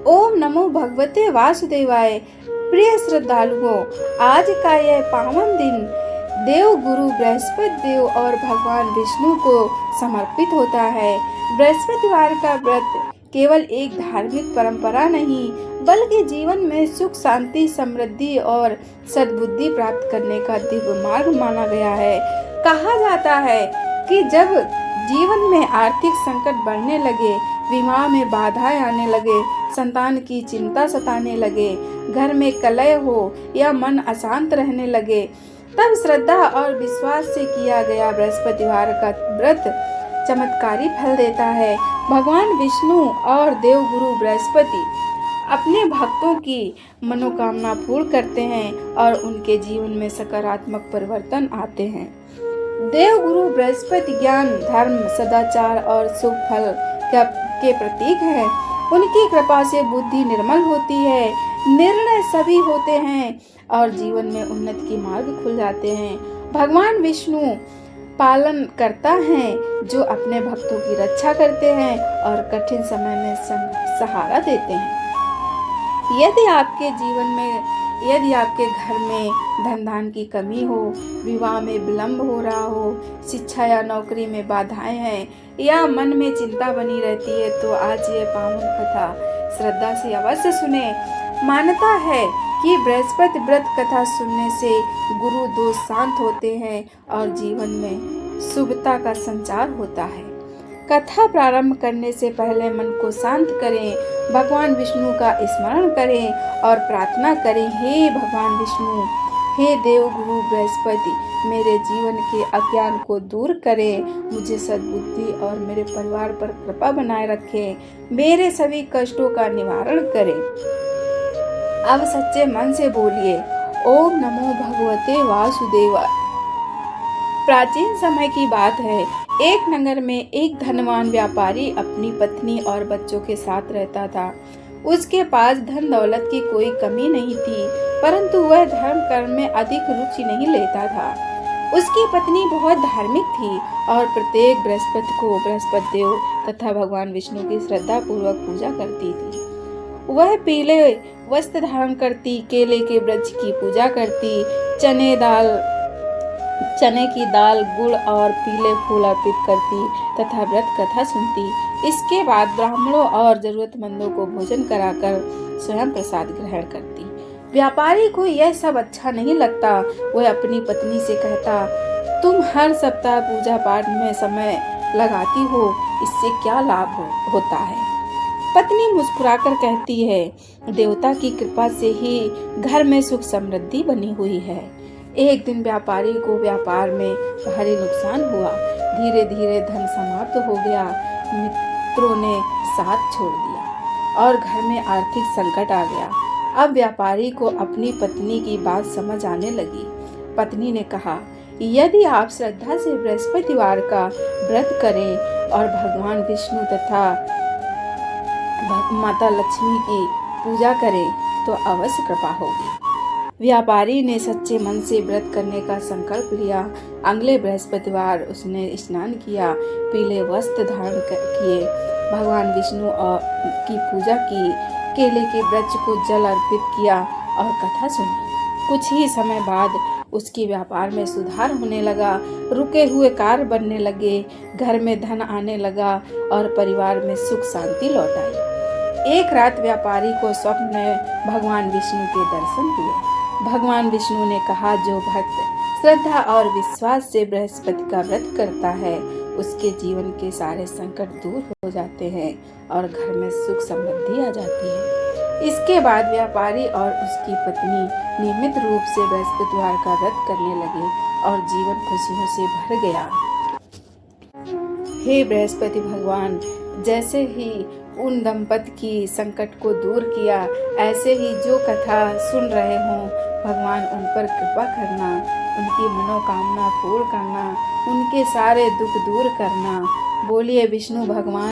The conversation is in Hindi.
ओम नमो भगवते वासुदेवाय। प्रिय श्रद्धालुओं, आज का यह पावन दिन देव गुरु बृहस्पति देव और भगवान विष्णु को समर्पित होता है। बृहस्पतिवार का व्रत केवल एक धार्मिक परंपरा नहीं, बल्कि जीवन में सुख, शांति, समृद्धि और सद्बुद्धि प्राप्त करने का दिव्य मार्ग माना गया है। कहा जाता है कि जब जीवन में आर्थिक संकट बढ़ने लगे, विवाह में बाधाएं आने लगे, संतान की चिंता सताने लगे, घर में कलह हो या मन अशांत रहने लगे, तब श्रद्धा और विश्वास से किया गया बृहस्पतिवार का व्रत चमत्कारी फल देता है। भगवान विष्णु और देवगुरु बृहस्पति अपने भक्तों की मनोकामना पूर्ण करते हैं और उनके जीवन में सकारात्मक परिवर्तन आते हैं। देवगुरु बृहस्पति ज्ञान, धर्म, सदाचार और शुभ फल के प्रतीक है। उनकी कृपा से बुद्धि निर्मल होती है, निर्णय सभी होते हैं और जीवन में उन्नति के मार्ग खुल जाते हैं। भगवान विष्णु पालन करता है जो अपने भक्तों की रक्षा करते हैं और कठिन समय में सहारा देते हैं। यदि आपके घर में धन की कमी हो, विवाह में विलंब हो रहा हो, शिक्षा या नौकरी में बाधाएं हैं या मन में चिंता बनी रहती है, तो आज ये पावन कथा श्रद्धा से अवश्य सुने। मान्यता है कि बृहस्पति व्रत कथा सुनने से गुरु दोष शांत होते हैं और जीवन में शुभता का संचार होता है। कथा प्रारंभ करने से पहले मन को शांत करें, भगवान विष्णु का स्मरण करें और प्रार्थना करें, हे भगवान विष्णु, हे देव गुरु बृहस्पति, मेरे जीवन के अज्ञान को दूर करें, मुझे सद्बुद्धि और मेरे परिवार पर कृपा बनाए रखें, मेरे सभी कष्टों का निवारण करें। अब सच्चे मन से बोलिए, ओम नमो भगवते वासुदेवाय। प्राचीन समय की बात है, एक नगर में एक धनवान व्यापारी अपनी पत्नी और बच्चों के साथ रहता था। उसके पास धन दौलत की कोई कमी नहीं थी, परंतु वह धर्म कर्म में अधिक रुचि नहीं लेता था। उसकी पत्नी बहुत धार्मिक थी और प्रत्येक बृहस्पति को बृहस्पति देव तथा भगवान विष्णु की श्रद्धा पूर्वक पूजा करती थी। वह पीले वस्त्र धारण करती, केले के वृक्ष की पूजा करती, चने की दाल, गुड़ और पीले फूल अर्पित करती तथा व्रत कथा सुनती। इसके बाद ब्राह्मणों और जरूरतमंदों को भोजन कराकर स्वयं प्रसाद ग्रहण करती। व्यापारी को यह सब अच्छा नहीं लगता। वह अपनी पत्नी से कहता, तुम हर सप्ताह पूजा पाठ में समय लगाती हो, इससे क्या लाभ होता है? पत्नी मुस्कुराकर कहती है, देवता की कृपा से ही घर में सुख समृद्धि बनी हुई है। एक दिन व्यापारी को व्यापार में भारी नुकसान हुआ। धीरे धीरे धन समाप्त हो गया, मित्रों ने साथ छोड़ दिया और घर में आर्थिक संकट आ गया। अब व्यापारी को अपनी पत्नी की बात समझ आने लगी। पत्नी ने कहा, यदि आप श्रद्धा से बृहस्पतिवार का व्रत करें और भगवान विष्णु तथा माता लक्ष्मी की पूजा करें तो अवश्य कृपा होगी। व्यापारी ने सच्चे मन से व्रत करने का संकल्प लिया। अगले बृहस्पतिवार उसने स्नान किया, पीले वस्त्र धारण किए, भगवान विष्णु की पूजा की, केले के वृक्ष को जल अर्पित किया और कथा सुनी। कुछ ही समय बाद उसके व्यापार में सुधार होने लगा, रुके हुए कार्य बनने लगे, घर में धन आने लगा और परिवार में सुख शांति लौट आई। एक रात व्यापारी को स्वप्न में भगवान विष्णु के दर्शन हुए। भगवान विष्णु ने कहा, जो भक्त श्रद्धा और विश्वास से बृहस्पति का व्रत करता है, उसके जीवन के सारे संकट दूर हो जाते हैं और घर में सुख समृद्धि आ जाती है। इसके बाद व्यापारी और उसकी पत्नी नियमित रूप से बृहस्पतिवार का व्रत करने लगे और जीवन खुशियों से भर गया। हे बृहस्पति भगवान, जैसे ही उन दंपति की संकट को दूर किया, ऐसे ही जो कथा सुन रहे हों, भगवान उन पर कृपा करना, उनकी मनोकामना पूर्ण करना, उनके सारे दुख दूर करना। बोलिए विष्णु भगवान